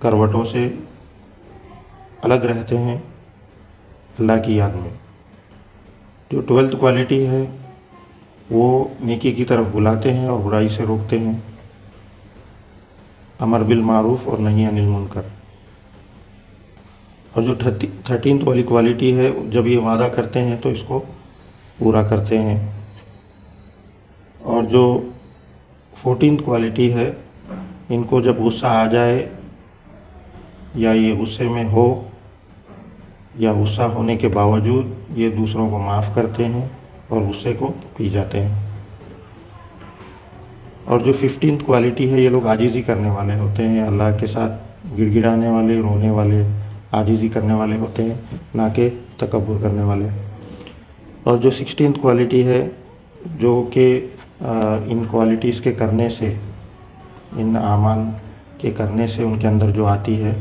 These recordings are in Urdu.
کروٹوں سے الگ رہتے ہیں اللہ کی یاد میں۔ جو 12th کوالٹی ہے وہ نیکی کی طرف بلاتے ہیں اور برائی سے روکتے ہیں، امر بالمعروف اور نہی عن المنکر۔ اور جو 13th والی کوالٹی ہے، جب یہ وعدہ کرتے ہیں تو اس کو پورا کرتے ہیں۔ اور جو 14th کوالٹی ہے، ان کو جب غصہ آ جائے یا یہ غصے میں ہو یا غصہ ہونے کے باوجود یہ دوسروں کو معاف کرتے ہیں اور غصے کو پی جاتے ہیں۔ اور جو 15th کوالٹی ہے، یہ لوگ عاجزی کرنے والے ہوتے ہیں، اللہ کے ساتھ گڑ گڑانے والے، رونے والے، عاجزی کرنے والے ہوتے ہیں، نہ کہ تکبر کرنے والے۔ اور جو 16th کوالٹی ہے، جو کہ ان کوالٹیز کے کرنے سے، ان اعمال کے کرنے سے ان کے اندر جو آتی ہے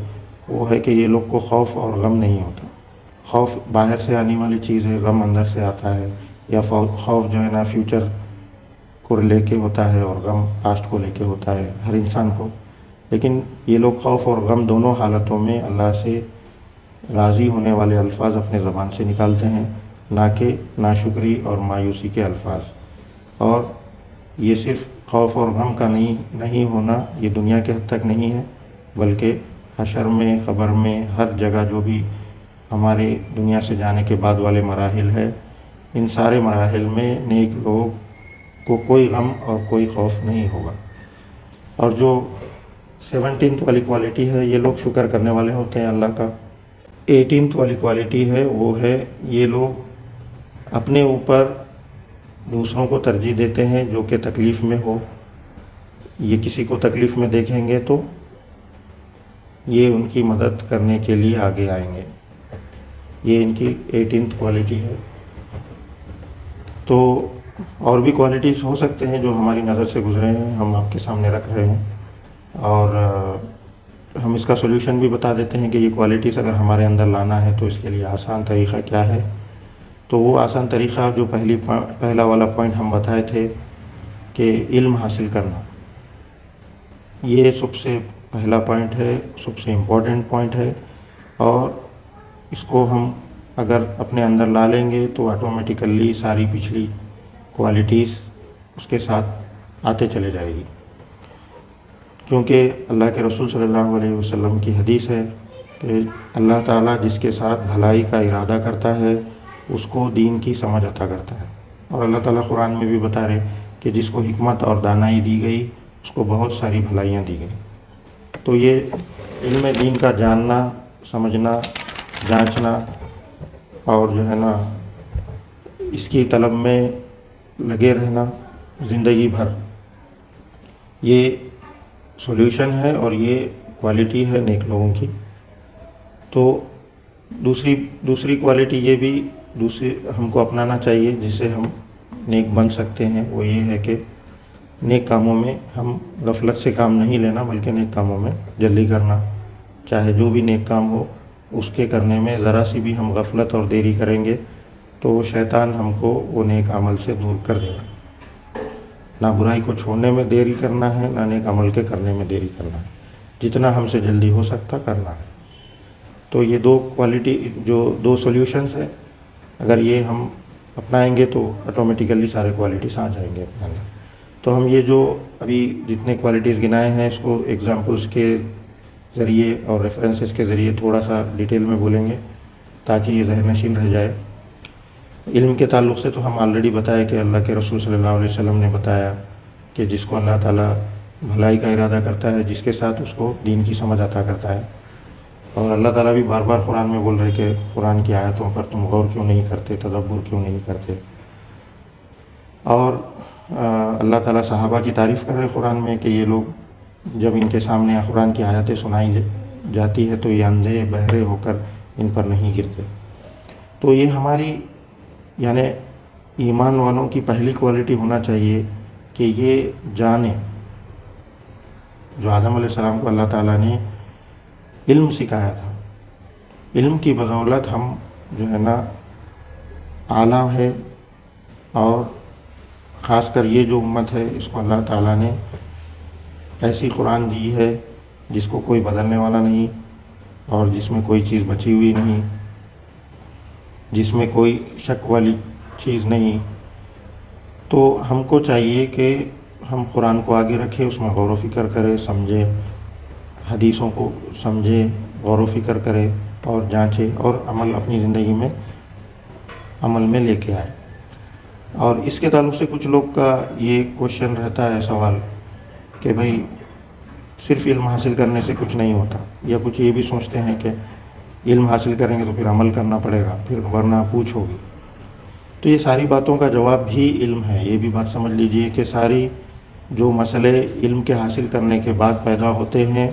وہ ہے کہ یہ لوگ کو خوف اور غم نہیں ہوتا۔ خوف باہر سے آنے والی چیز ہے، غم اندر سے آتا ہے، یا خوف جو ہے نا فیوچر کو لے کے ہوتا ہے اور غم پاسٹ کو لے کے ہوتا ہے ہر انسان کو۔ لیکن یہ لوگ خوف اور غم دونوں حالتوں میں اللہ سے راضی ہونے والے الفاظ اپنے زبان سے نکالتے ہیں، نہ کہ ناشکری اور مایوسی کے الفاظ۔ اور یہ صرف خوف اور غم کا نہیں ہونا، یہ دنیا کے حد تک نہیں ہے، بلکہ حشر میں، قبر میں، ہر جگہ جو بھی ہمارے دنیا سے جانے کے بعد والے مراحل ہے، ان سارے مراحل میں نیک لوگ کو کوئی غم اور کوئی خوف نہیں ہوگا۔ اور جو 17th والی کوالٹی ہے، یہ لوگ شکر کرنے والے ہوتے ہیں اللہ کا۔ 18th والی کوالٹی ہے، وہ ہے یہ لوگ اپنے اوپر دوسروں کو ترجیح دیتے ہیں جو کہ تکلیف میں ہو۔ یہ کسی کو تکلیف میں دیکھیں گے تو یہ ان کی مدد کرنے کے لیے آگے آئیں گے۔ یہ ان کی 18th کوالٹی ہے۔ تو اور بھی کوالٹیز ہو سکتے ہیں جو ہماری نظر سے گزرے ہیں، ہم آپ کے سامنے رکھ رہے ہیں، اور ہم اس کا سولوشن بھی بتا دیتے ہیں کہ یہ کوالٹیز اگر ہمارے اندر لانا ہے تو اس کے لیے آسان طریقہ کیا ہے۔ تو وہ آسان طریقہ جو پہلا والا پوائنٹ ہم بتائے تھے کہ علم حاصل کرنا، یہ سب سے پہلا پوائنٹ ہے، سب سے امپورٹنٹ پوائنٹ ہے، اور اس کو ہم اگر اپنے اندر لا لیں گے تو آٹومیٹیکلی ساری پچھلی کوالٹیز اس کے ساتھ آتے چلے جائے گی۔ کیونکہ اللہ کے رسول صلی اللہ علیہ وسلم کی حدیث ہے کہ اللہ تعالیٰ جس کے ساتھ بھلائی کا ارادہ کرتا ہے اس کو دین کی سمجھ عطا کرتا ہے۔ اور اللہ تعالیٰ قرآن میں بھی بتا رہے کہ جس کو حکمت اور دانائی دی گئی اس کو بہت ساری بھلائیاں دی گئیں۔ تو یہ علم دین کا جاننا، سمجھنا، جانچنا اور جو ہے نا اس کی طلب میں لگے رہنا زندگی بھر، یہ سولوشن ہے اور یہ کوالٹی ہے نیک لوگوں کی۔ تو دوسری کوالٹی یہ بھی ہم کو اپنانا چاہیے جس سے ہم نیک بن سکتے ہیں، وہ یہ ہے کہ نیک کاموں میں ہم غفلت سے کام نہیں لینا، بلکہ نیک کاموں میں جلدی کرنا۔ چاہے جو بھی نیک کام ہو اس کے کرنے میں ذرا سی بھی ہم غفلت اور دیری کریں گے تو شیطان ہم کو وہ نیک عمل سے دور کر دے گا۔ نہ برائی کو چھوڑنے میں دیری کرنا ہے، نہ نیک عمل کے کرنے میں دیری کرنا ہے، جتنا ہم سے جلدی ہو سکتا کرنا ہے۔ تو یہ دو سولوشنز ہیں، اگر یہ ہم اپنائیں گے تو آٹومیٹیکلی سارے کوالٹیز آ جائیں گے اپنے اندر۔ تو ہم یہ جو ابھی جتنے کوالٹیز گنائے ہیں اس کو ایگزامپلس کے ذریعے اور ریفرنسز کے ذریعے تھوڑا سا ڈیٹیل میں بولیں گے تاکہ یہ ذہن نشین رہ جائے۔ علم کے تعلق سے تو ہم آلریڈی بتائے کہ اللہ کے رسول صلی اللہ علیہ وسلم نے بتایا کہ جس کو اللہ تعالیٰ بھلائی کا ارادہ کرتا ہے، جس کے ساتھ اس کو دین کی سمجھ عطا کرتا ہے۔ اور اللہ تعالیٰ بھی بار بار قرآن میں بول رہے کہ قرآن کی آیتوں پر تم غور کیوں نہیں کرتے، تدبر کیوں نہیں کرتے۔ اور اللہ تعالیٰ صحابہ کی تعریف کر رہے قرآن میں کہ یہ لوگ جب ان کے سامنے قرآن کی آیتیں سنائی جاتی ہے تو یہ اندھے بہرے ہو کر ان پر نہیں گرتے۔ تو یہ ہماری یعنی ایمان والوں کی پہلی کوالٹی ہونا چاہیے کہ یہ جانیں، جو آدم علیہ السلام کو اللہ تعالیٰ نے علم سکھایا تھا، علم کی بدولت ہم جو ہے نا اعلیٰ ہے، اور خاص کر یہ جو امت ہے اس کو اللہ تعالیٰ نے ایسی قرآن دی ہے جس کو کوئی بدلنے والا نہیں اور جس میں کوئی چیز بچی ہوئی نہیں، جس میں کوئی شک والی چیز نہیں، تو ہم کو چاہیے کہ ہم قرآن کو آگے رکھیں، اس میں غور و فکر کریں، سمجھیں، حدیثوں کو سمجھیں، غور و فکر کریں اور جانچیں اور عمل اپنی زندگی میں عمل میں لے کے آئیں۔ اور اس کے تعلق سے کچھ لوگ کا یہ کوشچن رہتا ہے، سوال، کہ بھائی صرف علم حاصل کرنے سے کچھ نہیں ہوتا، یا کچھ یہ بھی سوچتے ہیں کہ علم حاصل کریں گے تو پھر عمل کرنا پڑے گا، پھر ورنہ پوچھ ہوگی۔ تو یہ ساری باتوں کا جواب بھی علم ہے۔ یہ بھی بات سمجھ لیجئے کہ ساری جو مسئلے علم کے حاصل کرنے کے بعد پیدا ہوتے ہیں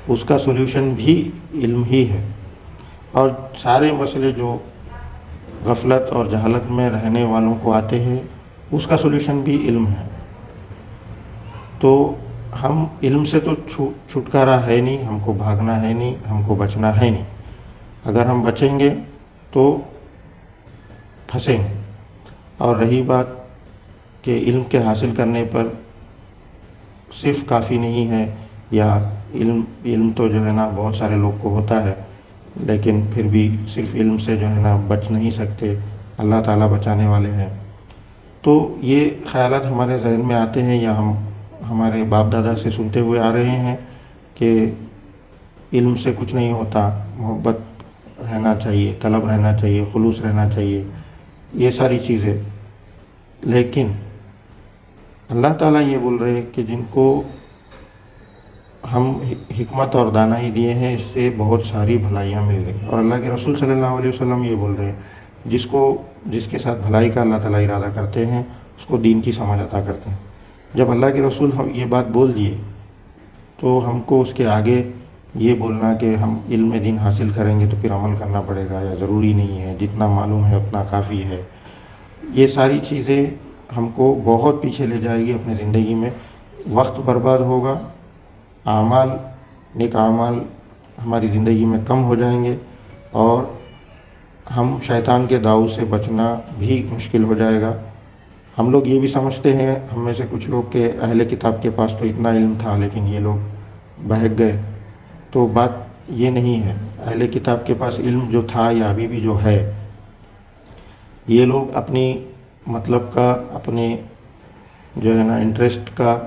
اس کا سولوشن بھی علم ہی ہے، اور سارے مسئلے جو غفلت اور جہالت میں رہنے والوں کو آتے ہیں اس کا سولوشن بھی علم ہے۔ تو ہم علم سے تو چھٹکارا ہے نہیں، ہم کو بھاگنا ہے نہیں، ہم کو بچنا ہے نہیں۔ اگر ہم بچیں گے تو پھنسیں گے۔ اور رہی بات کہ علم کے حاصل کرنے پر صرف کافی نہیں ہے، یا علم تو جو ہے نا بہت سارے لوگ کو ہوتا ہے، لیکن پھر بھی صرف علم سے جو ہے نا بچ نہیں سکتے، اللہ تعالیٰ بچانے والے ہیں۔ تو یہ خیالات ہمارے ذہن میں آتے ہیں، یا ہم ہمارے باپ دادا سے سنتے ہوئے آ رہے ہیں کہ علم سے کچھ نہیں ہوتا، محبت رہنا چاہیے، طلب رہنا چاہیے، خلوص رہنا چاہیے، یہ ساری چیزیں۔ لیکن اللہ تعالیٰ یہ بول رہے ہیں کہ جن کو ہم حکمت اور دانائی دیے ہیں اس سے بہت ساری بھلائیاں مل گئی، اور اللہ کے رسول صلی اللہ علیہ وسلم یہ بول رہے ہیں جس کے ساتھ بھلائی کا اللہ تعالیٰ ارادہ کرتے ہیں اس کو دین کی سمجھ عطا کرتے ہیں۔ جب اللہ کے رسول ہم یہ بات بول دیے تو ہم کو اس کے آگے یہ بولنا کہ ہم علم دین حاصل کریں گے تو پھر عمل کرنا پڑے گا، یا ضروری نہیں ہے، جتنا معلوم ہے اتنا کافی ہے، یہ ساری چیزیں ہم کو بہت پیچھے لے جائے گی اپنے زندگی میں، وقت برباد ہوگا، نیک اعمال ہماری زندگی میں کم ہو جائیں گے، اور ہم شیطان کے داؤ سے بچنا بھی مشکل ہو جائے گا۔ ہم لوگ یہ بھی سمجھتے ہیں، ہم میں سے کچھ لوگ، کہ اہل کتاب کے پاس تو اتنا علم تھا لیکن یہ لوگ بہک گئے۔ تو بات یہ نہیں ہے، اہل کتاب کے پاس علم جو تھا یا ابھی بھی جو ہے، یہ لوگ اپنی مطلب کا، اپنے جو ہے نا انٹرسٹ کا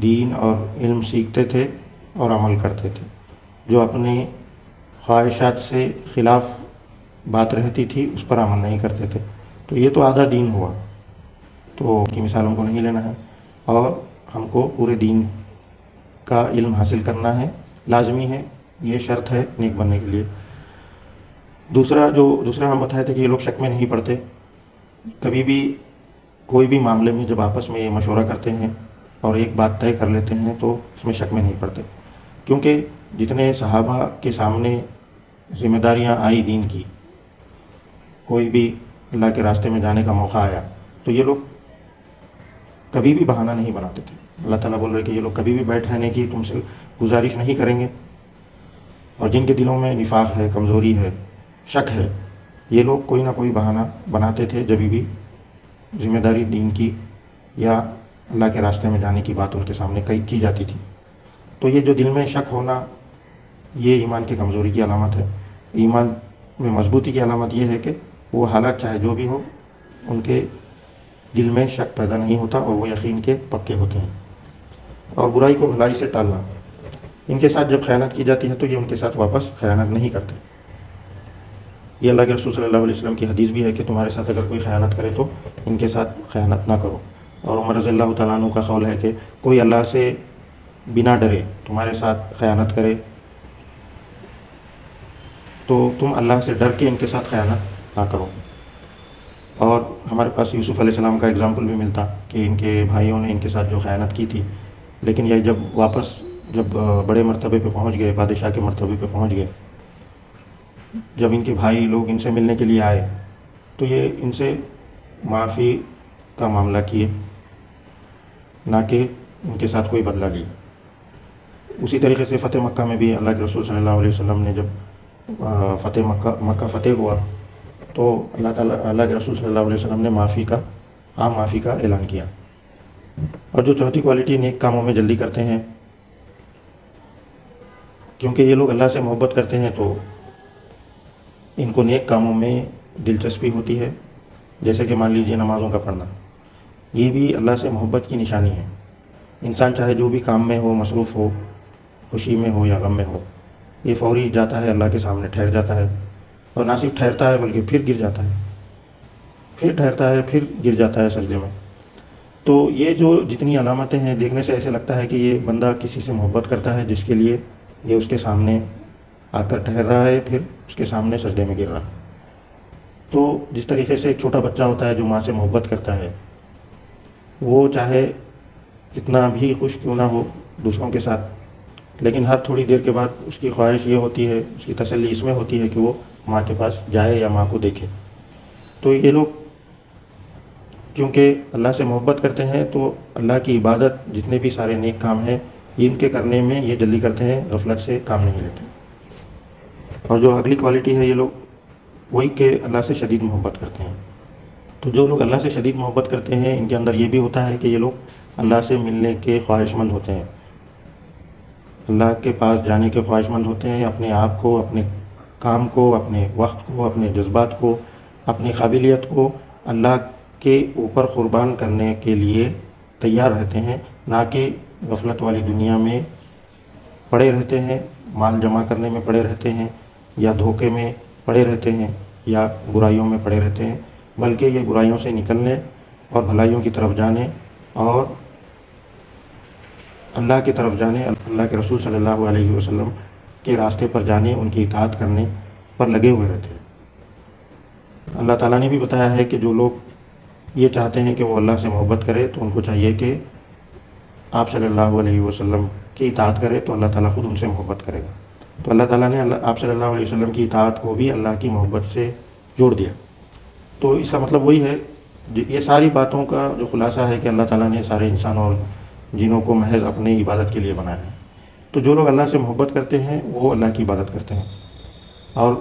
دین اور علم سیکھتے تھے اور عمل کرتے تھے۔ جو اپنے خواہشات سے خلاف بات رہتی تھی اس پر عمل نہیں کرتے تھے۔ تو یہ تو آدھا دین ہوا، تو کی مثالوں کو نہیں لینا ہے، اور ہم کو پورے دین کا علم حاصل کرنا ہے، لازمی ہے، یہ شرط ہے نیک بننے کے لیے۔ دوسرا ہم بتائے تھے کہ یہ لوگ شک میں نہیں پڑتے، کبھی بھی کوئی بھی معاملے میں جب آپس میں یہ مشورہ کرتے ہیں اور ایک بات طے کر لیتے ہیں تو اس میں شک میں نہیں پڑتے، کیونکہ جتنے صحابہ کے سامنے ذمہ داریاں آئی دین کی، کوئی بھی اللہ کے راستے میں جانے کا موقع آیا تو یہ لوگ کبھی بھی بہانہ نہیں بناتے تھے۔ اللہ تعالیٰ بول رہے کہ یہ لوگ کبھی بھی بیٹھ رہنے کی تم سے گزارش نہیں کریں گے، اور جن کے دلوں میں نفاق ہے، کمزوری ہے، شک ہے، یہ لوگ کوئی نہ کوئی بہانہ بناتے تھے جب بھی ذمہ داری دین کی یا اللہ کے راستے میں جانے کی بات ان کے سامنے کی جاتی تھی۔ تو یہ جو دل میں شک ہونا، یہ ایمان کی کمزوری کی علامت ہے۔ ایمان میں مضبوطی کی علامت یہ ہے کہ وہ حالات چاہے جو بھی ہو، ان کے دل میں شک پیدا نہیں ہوتا اور وہ یقین کے پکے ہوتے ہیں۔ اور برائی کو بھلائی سے ٹالنا، ان کے ساتھ جب خیانت کی جاتی ہے تو یہ ان کے ساتھ واپس خیانت نہیں کرتے۔ یہ اللہ کے رسول صلی اللہ علیہ وسلم کی حدیث بھی ہے کہ تمہارے ساتھ اگر کوئی خیانت کرے تو ان کے ساتھ خیانت نہ کرو۔ اور عمر رضی اللہ تعالیٰ عنہ کا قول ہے کہ کوئی اللہ سے بنا ڈرے تمہارے ساتھ خیانت کرے تو تم اللہ سے ڈر کے ان کے ساتھ خیانت نہ کرو۔ اور ہمارے پاس یوسف علیہ السلام کا اگزامپل بھی ملتا کہ ان کے بھائیوں نے ان کے ساتھ جو خیانت کی تھی، لیکن یہ جب بڑے مرتبے پہ پہنچ گئے، بادشاہ کے مرتبے پہ پہنچ گئے، جب ان کے بھائی لوگ ان سے ملنے کے لیے آئے تو یہ ان سے معافی کا معاملہ کیے، نہ کہ ان کے ساتھ کوئی بدلہ لی۔ اسی طریقے سے فتح مکہ میں بھی اللہ کے رسول صلی اللہ علیہ وسلم نے جب مکہ فتح ہوا تو اللہ کے رسول صلی اللہ علیہ وسلم نے عام معافی کا اعلان کیا۔ اور جو چوتھی کوالٹی نیک کاموں میں جلدی کرتے ہیں، کیونکہ یہ لوگ اللہ سے محبت کرتے ہیں تو ان کو نیک کاموں میں دلچسپی ہوتی ہے، جیسے کہ مان لیجیے نمازوں کا پڑھنا، یہ بھی اللہ سے محبت کی نشانی ہے۔ انسان چاہے جو بھی کام میں ہو، مصروف ہو، خوشی میں ہو یا غم میں ہو، یہ فوری جاتا ہے اللہ کے سامنے، ٹھہر جاتا ہے، اور نہ صرف ٹھہرتا ہے بلکہ پھر گر جاتا ہے، پھر ٹھہرتا ہے، پھر گر جاتا ہے سجدے میں۔ تو یہ جو جتنی علامتیں ہیں، دیکھنے سے ایسے لگتا ہے کہ یہ بندہ کسی سے محبت کرتا ہے، جس کے لیے یہ اس کے سامنے آ کر ٹھہر رہا ہے، پھر اس کے سامنے سجدے میں گر رہا ہے۔ تو جس طریقے سے ایک چھوٹا بچہ ہوتا ہے جو ماں سے محبت کرتا ہے، وہ چاہے کتنا بھی خوش کیوں نہ ہو دوسروں کے ساتھ، لیکن ہر تھوڑی دیر کے بعد اس کی خواہش یہ ہوتی ہے، اس کی تسلی اس میں ہوتی ہے کہ وہ ماں کے پاس جائے یا ماں کو دیکھے۔ تو یہ لوگ کیونکہ اللہ سے محبت کرتے ہیں تو اللہ کی عبادت، جتنے بھی سارے نیک کام ہیں، ان کے کرنے میں یہ جلدی کرتے ہیں، غفلت سے کام نہیں لیتے۔ اور جو اگلی کوالٹی ہے یہ لوگ وہی کہ اللہ سے شدید محبت کرتے ہیں۔ تو جو لوگ اللہ سے شدید محبت کرتے ہیں، ان کے اندر یہ بھی ہوتا ہے کہ یہ لوگ اللہ سے ملنے کے خواہش مند ہوتے ہیں، اللہ کے پاس جانے کے خواہش مند ہوتے ہیں، اپنے آپ کو، اپنے کام کو، اپنے وقت کو، اپنے جذبات کو، اپنی قابلیت کو اللہ کے اوپر قربان کرنے کے لیے تیار رہتے ہیں، نہ کہ غفلت والی دنیا میں پڑے رہتے ہیں، مال جمع کرنے میں پڑے رہتے ہیں، یا دھوکے میں پڑے رہتے ہیں، یا برائیوں میں پڑے رہتے ہیں، بلکہ یہ برائیوں سے نکلنے اور بھلائیوں کی طرف جانے اور اللہ کی طرف جانے، اللہ کے رسول صلی اللہ علیہ وسلم کے راستے پر جانے، ان کی اطاعت کرنے پر لگے ہوئے رہتے ہیں۔ اللہ تعالیٰ نے بھی بتایا ہے کہ جو لوگ یہ چاہتے ہیں کہ وہ اللہ سے محبت کرے تو ان کو چاہیے کہ آپ صلی اللہ علیہ وسلم کی اطاعت کرے، تو اللہ تعالیٰ خود ان سے محبت کرے گا۔ تو اللہ تعالیٰ نے آپ صلی اللہ علیہ وسلم کی اطاعت کو بھی اللہ کی محبت سے جوڑ دیا۔ تو اس کا مطلب وہی ہے، یہ ساری باتوں کا جو خلاصہ ہے کہ اللہ تعالیٰ نے سارے انسان اور جنوں کو محض اپنی عبادت کے لیے بنایا ہے۔ تو جو لوگ اللہ سے محبت کرتے ہیں وہ اللہ کی عبادت کرتے ہیں اور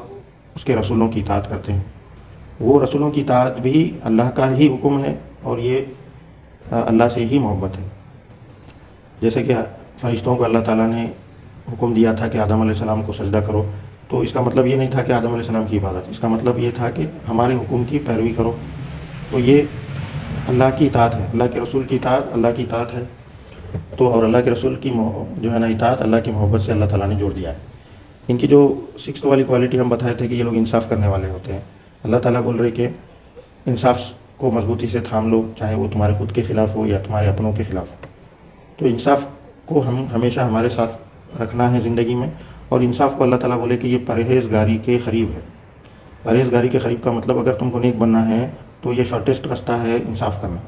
اس کے رسولوں کی اطاعت کرتے ہیں۔ وہ رسولوں کی اطاعت بھی اللہ کا ہی حکم ہے، اور یہ اللہ سے ہی محبت ہے۔ جیسے کہ فرشتوں کو اللہ تعالیٰ نے حکم دیا تھا کہ آدم علیہ السلام کو سجدہ کرو، تو اس کا مطلب یہ نہیں تھا کہ آدم علیہ السلام کی عبادت، اس کا مطلب یہ تھا کہ ہمارے حکم کی پیروی کرو۔ تو یہ اللہ کی اطاعت ہے، اللہ کے رسول کی اطاعت اللہ کی اطاعت ہے۔ تو اور اللہ کے رسول کی جو ہے نا اطاعت اللہ کی محبت سے اللہ تعالیٰ نے جوڑ دیا ہے۔ ان کی جو 6 والی کوالٹی ہم بتائے تھے کہ یہ لوگ انصاف کرنے والے ہوتے ہیں، اللہ تعالیٰ بول رہے کہ انصاف کو مضبوطی سے تھام لو، چاہے وہ تمہارے خود کے خلاف ہو یا تمہارے اپنوں کے خلاف ہو۔ تو انصاف کو ہم ہمیشہ ہمارے ساتھ رکھنا ہے زندگی میں، اور انصاف کو اللہ تعالیٰ بولے کہ یہ پرہیزگاری کے قریب ہے۔ پرہیزگاری کے قریب کا مطلب اگر تم کو نیک بننا ہے تو یہ شارٹیسٹ راستہ ہے انصاف کرنا۔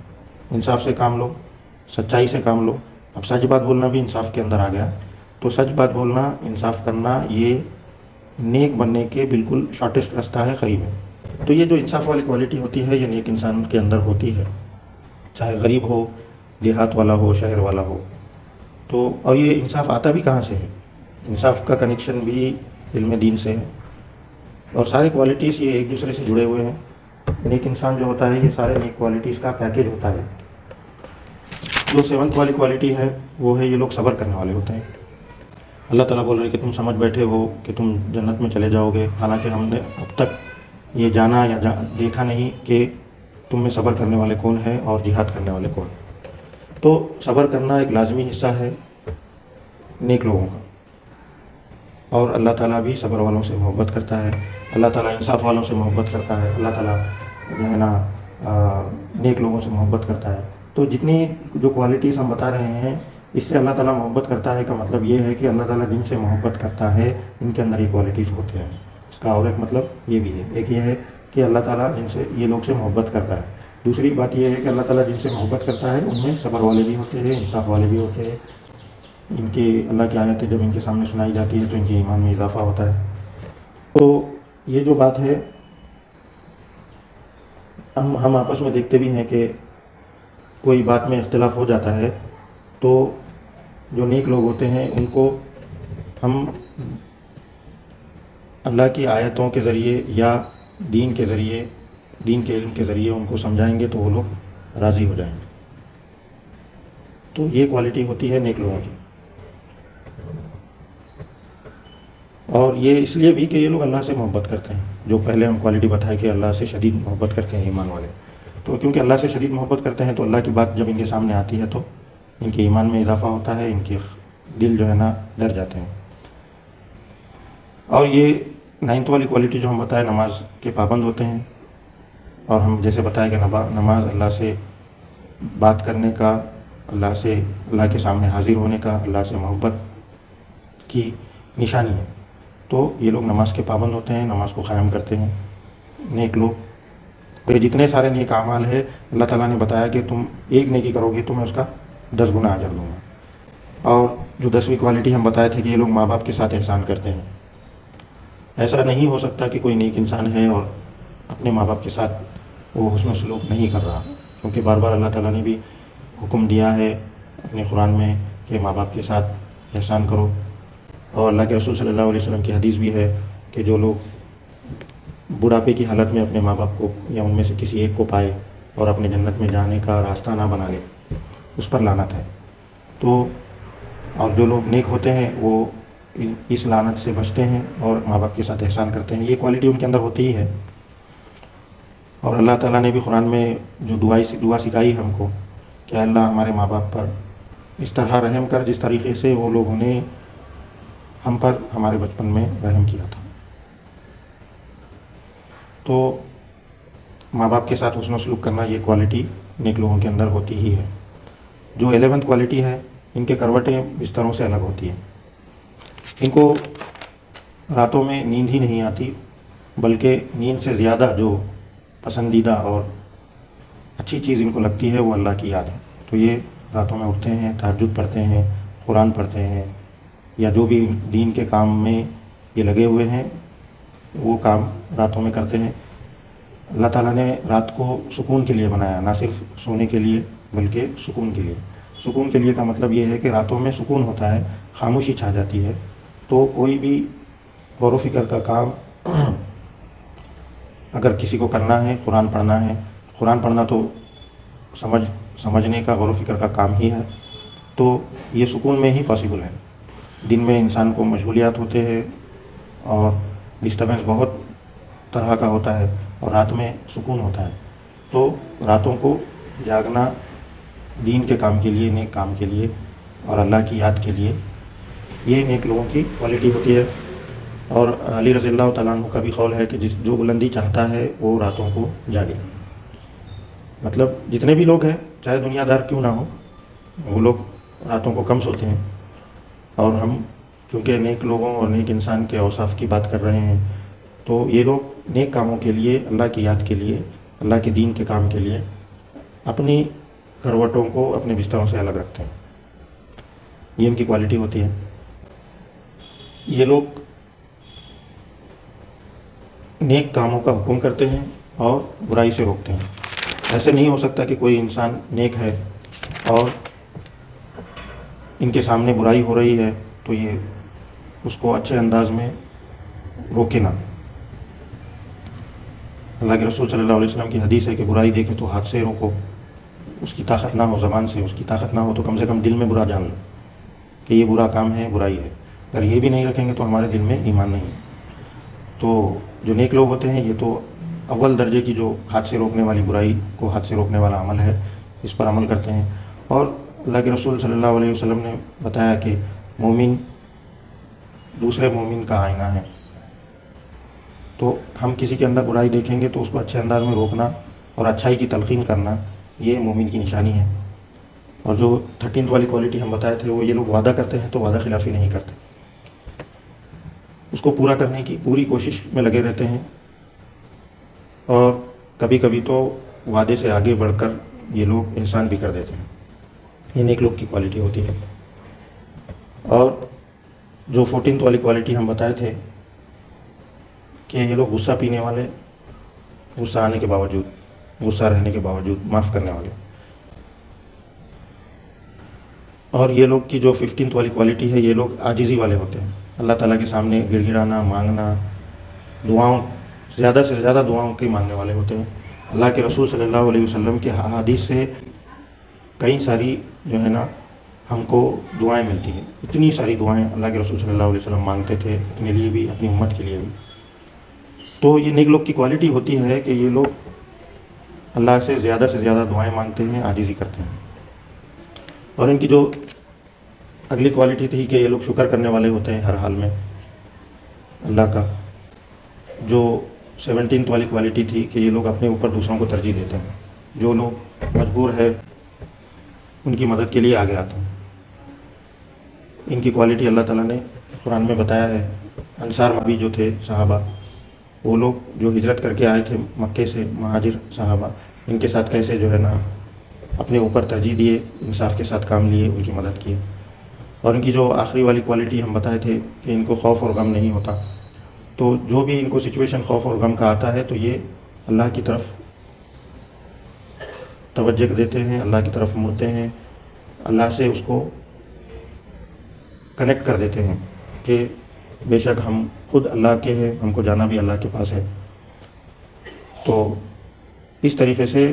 انصاف سے کام لو، سچائی سے کام لو۔ اب سچ بات بولنا بھی انصاف کے اندر آ گیا، تو سچ بات بولنا، انصاف کرنا، یہ نیک بننے کے بالکل شارٹیسٹ راستہ ہے، قریب ہے۔ تو یہ جو انصاف والی کوالٹی ہوتی ہے یہ نیک انسان کے اندر ہوتی ہے، چاہے غریب ہو، دیہات والا ہو، شہر والا ہو۔ تو اور یہ انصاف آتا بھی کہاں سے ہے؟ انصاف کا کنیکشن بھی علم دین سے ہے، اور سارے کوالٹیز یہ ایک دوسرے سے جڑے ہوئے ہیں۔ نیک انسان جو ہوتا ہے یہ سارے نیک کوالٹیز کا پیکیج ہوتا ہے۔ جو 7 والی کوالٹی ہے وہ ہے یہ لوگ صبر کرنے والے ہوتے ہیں۔ اللہ تعالیٰ بول رہے کہ تم سمجھ بیٹھے ہو کہ تم جنت میں چلے جاؤ گے، حالانکہ ہم نے اب تک یہ جانا یا دیکھا نہیں کہ تم میں صبر کرنے والے کون ہیں اور جہاد کرنے والے کون ہیں۔ تو صبر کرنا ایک لازمی حصہ ہے نیک لوگوں کا، اور اللہ تعالیٰ بھی صبر والوں سے محبت کرتا ہے، اللہ تعالیٰ انصاف والوں سے محبت کرتا ہے، اللہ تعالیٰ جو ہے نا نیک لوگوں سے محبت کرتا ہے۔ تو جتنی جو کوالٹیز ہم بتا رہے ہیں اس سے اللہ تعالیٰ محبت کرتا ہے کا مطلب یہ ہے کہ اللہ تعالیٰ جن سے محبت کرتا ہے ان کے اندر یہ کوالٹیز ہوتے ہیں۔ اس کا اور ایک مطلب یہ بھی ہے، ایک یہ ہے کہ اللہ تعالیٰ جن سے یہ لوگ سے محبت کرتا ہے، دوسری بات یہ ہے کہ اللہ تعالیٰ جن سے محبت کرتا ہے ان میں صبر والے بھی ہوتے ہیں، انصاف والے بھی ہوتے ہیں۔ ان کی اللہ کی آیتیں جب ان کے سامنے سنائی جاتی ہے تو ان کے ایمان میں اضافہ ہوتا ہے۔ تو یہ جو بات ہے ہم آپس میں دیکھتے بھی ہیں کہ کوئی بات میں اختلاف ہو جاتا ہے تو جو نیک لوگ ہوتے ہیں ان کو ہم اللہ کی آیتوں کے ذریعے یا دین کے ذریعے، دین کے علم کے ذریعے ان کو سمجھائیں گے تو وہ لوگ راضی ہو جائیں گے۔ تو یہ کوالٹی ہوتی ہے نیک لوگوں کی۔ اور یہ اس لیے بھی کہ یہ لوگ اللہ سے محبت کرتے ہیں، جو پہلے ہم کوالٹی بتائے کہ اللہ سے شدید محبت کرتے ہیں ایمان والے. تو کیونکہ اللہ سے شدید محبت کرتے ہیں تو اللہ کی بات جب ان کے سامنے آتی ہے تو ان کے ایمان میں اضافہ ہوتا ہے، ان کے دل جو ہے نا ڈر جاتے ہیں. اور یہ 9 والی کوالٹی جو ہم بتائے، نماز کے پابند ہوتے ہیں. اور ہم جیسے بتایا کہ نماز اللہ سے بات کرنے کا، اللہ کے سامنے حاضر ہونے کا، اللہ سے محبت کی نشانی ہے. تو یہ لوگ نماز کے پابند ہوتے ہیں، نماز کو قائم کرتے ہیں. نیک لوگ، یہ جتنے سارے نیک اعمال ہے اللہ تعالیٰ نے بتایا کہ تم ایک نیکی کرو گے تو میں اس کا 10 گنا اجر دوں گا. اور جو 10ویں کوالٹی ہم بتائے تھے کہ یہ لوگ ماں باپ کے ساتھ احسان کرتے ہیں. ایسا نہیں ہو سکتا کہ کوئی نیک انسان ہے اور اپنے ماں باپ کے ساتھ وہ حسن سلوک نہیں کر رہا، کیونکہ بار بار اللہ تعالیٰ نے بھی حکم دیا ہے اپنے قرآن میں کہ ماں باپ کے ساتھ احسان کرو. اور اللہ کے رسول صلی اللہ علیہ وسلم کی حدیث بھی ہے کہ جو لوگ بڑھاپے کی حالت میں اپنے ماں باپ کو یا ان میں سے کسی ایک کو پائے اور اپنے جنت میں جانے کا راستہ نہ بنا لے، اس پر لعنت ہے. تو اور جو لوگ نیک ہوتے ہیں وہ اس لعنت سے بچتے ہیں اور ماں باپ کے ساتھ احسان کرتے ہیں. یہ کوالٹی ان کے اندر ہوتی ہی ہے. اور اللہ تعالیٰ نے بھی قرآن میں جو دعا سکھائی ہم کو کہ اللہ ہمارے ماں باپ پر اس طرح رحم کر جس طریقے سے وہ لوگوں نے ہم پر ہمارے بچپن میں رحم کیا تھا. تو ماں باپ کے ساتھ حسن و سلوک کرنا یہ کوالٹی نیک لوگوں کے اندر ہوتی ہی ہے. جو 11 کوالٹی ہے، ان کے کروٹیں بستروں سے الگ ہوتی ہیں. ان کو راتوں میں نیند ہی نہیں آتی، بلکہ نیند سے زیادہ جو پسندیدہ اور اچھی چیز ان کو لگتی ہے وہ اللہ کی یاد ہے. تو یہ راتوں میں اٹھتے ہیں، تہجد پڑھتے ہیں، قرآن پڑھتے ہیں، یا جو بھی دین کے کام میں یہ لگے ہوئے ہیں وہ کام راتوں میں کرتے ہیں. اللہ تعالیٰ نے رات کو سکون کے لیے بنایا، نہ صرف سونے کے لیے بلکہ سکون کے لیے. سکون کے لیے کا مطلب یہ ہے کہ راتوں میں سکون ہوتا ہے، خاموشی چھا جاتی ہے. تو کوئی بھی غور و فکر کا کام اگر کسی کو کرنا ہے، قرآن پڑھنا ہے، قرآن پڑھنا تو سمجھنے کا، غور و فکر کا کام ہی ہے. تو یہ سکون میں ہی پاسبل ہے. دن میں انسان کو مشغولیات ہوتے ہیں اور ڈسٹربنس بہت طرح کا ہوتا ہے، اور رات میں سکون ہوتا ہے. تو راتوں کو جاگنا دین کے کام کے لیے، نیک کام کے لیے اور اللہ کی یاد کے لیے، یہ نیک لوگوں کی کوالٹی ہوتی ہے. اور علی رضی اللہ تعالیٰ عنہ کا بھی قول ہے کہ جو بلندی چاہتا ہے وہ راتوں کو جاگے. مطلب جتنے بھی لوگ ہیں، چاہے دنیا دار کیوں نہ ہو، وہ لوگ راتوں کو کم سوتے ہیں. اور ہم کیونکہ نیک لوگوں اور نیک انسان کے اوصاف کی بات کر رہے ہیں، تو یہ لوگ نیک کاموں کے لیے، اللہ کی یاد کے لیے، اللہ کے دین کے کام کے لیے اپنی کروٹوں کو اپنے بستروں سے الگ رکھتے ہیں. یہ ان کی کوالٹی ہوتی ہے. یہ لوگ نیک کاموں کا حکم کرتے ہیں اور برائی سے روکتے ہیں. ایسے نہیں ہو سکتا کہ کوئی انسان نیک ہے اور ان کے سامنے برائی ہو رہی ہے تو یہ اس کو اچھے انداز میں روکے نہ. اللہ کے رسول صلی اللہ علیہ وسلم کی حدیث ہے کہ برائی دیکھے تو ہاتھ سے روکو. اس کی طاقت نہ ہو، زبان سے اس کی طاقت نہ ہو تو کم سے کم دل میں برا جان لو کہ یہ برا کام ہے، برائی ہے. اگر یہ بھی نہیں رکھیں گے تو ہمارے دل میں ایمان نہیں ہے. تو جو نیک لوگ ہوتے ہیں یہ تو اول درجے کی جو ہاتھ سے روکنے والی برائی کو ہاتھ سے روکنے والا عمل ہے، اس پر عمل کرتے ہیں. اور اللہ کے رسول صلی اللہ علیہ وسلم نے بتایا کہ مومن دوسرے مومن کا آئینہ ہے. تو ہم کسی کے اندر برائی دیکھیں گے تو اس کو اچھے انداز میں روکنا اور اچھائی کی تلقین کرنا، یہ مومن کی نشانی ہے. اور جو 13 والی کوالٹی ہم بتائے تھے، وہ یہ لوگ وعدہ کرتے ہیں تو وعدہ خلافی نہیں کرتے، اس کو پورا کرنے کی پوری کوشش میں لگے رہتے ہیں. اور کبھی کبھی تو وعدے سے آگے بڑھ کر یہ لوگ احسان بھی کر دیتے ہیں. یہ نیک لوگ کی کوالٹی ہوتی ہے. اور جو 14 والی کوالٹی ہم بتائے تھے کہ یہ لوگ غصہ پینے والے، غصہ آنے کے باوجود، غصہ رہنے کے باوجود معاف کرنے والے. اور یہ لوگ کی جو 15 والی کوالٹی ہے، یہ لوگ عاجزی والے ہوتے ہیں. اللہ تعالیٰ کے سامنے گڑ گڑانا، مانگنا، دعاؤں، زیادہ سے زیادہ دعاؤں کے مانگنے والے ہوتے ہیں. اللہ کے رسول صلی اللہ علیہ وسلم کے حدیث سے کئی ساری جو ہے نا ہم کو دعائیں ملتی ہیں. اتنی ساری دعائیں اللہ کے رسول صلی اللہ علیہ وسلم مانگتے تھے اپنے لیے بھی, اپنی امت کے لیے بھی. تو یہ نیک لوگ کی کوالٹی ہوتی ہے کہ یہ لوگ اللہ سے زیادہ دعائیں مانگتے ہیں, عاجزی کرتے ہیں. اور ان کی جو اگلی کوالٹی تھی کہ یہ لوگ شکر کرنے والے ہوتے ہیں ہر حال میں اللہ کا. جو 17 والی کوالٹی تھی کہ یہ لوگ اپنے اوپر دوسروں کو ترجیح دیتے ہیں. جو لوگ مجبور ہے ان کی مدد کے لیے آگے آتے ہیں. ان کی کوالٹی اللہ تعالیٰ نے قرآن میں بتایا ہے. انصار بھی جو تھے صحابہ, وہ لوگ جو ہجرت کر کے آئے تھے مکے سے, مہاجر صحابہ, ان کے ساتھ کیسے جو ہے نا اپنے اوپر ترجیح دیے, انصاف کے ساتھ کام لیے, ان کی مدد کیے. اور ان کی جو آخری والی کوالٹی ہم بتائے تھے کہ ان کو خوف اور غم نہیں ہوتا. تو جو بھی ان کو سچویشن خوف اور غم کا آتا ہے تو یہ اللہ کی طرف توجہ دیتے ہیں, اللہ کی طرف مڑتے ہیں, اللہ سے اس کو کنیکٹ کر دیتے ہیں کہ بے شک ہم خود اللہ کے ہیں, ہم کو جانا بھی اللہ کے پاس ہے. تو اس طریقے سے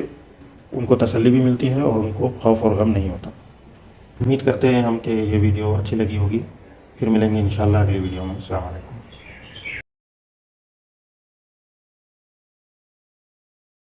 ان کو تسلی بھی ملتی ہے اور ان کو خوف اور غم نہیں ہوتا. امید کرتے ہیں ہم کہ یہ ویڈیو اچھی لگی ہوگی. پھر ملیں گے انشاءاللہ اگلی ویڈیو میں. السلام علیکم.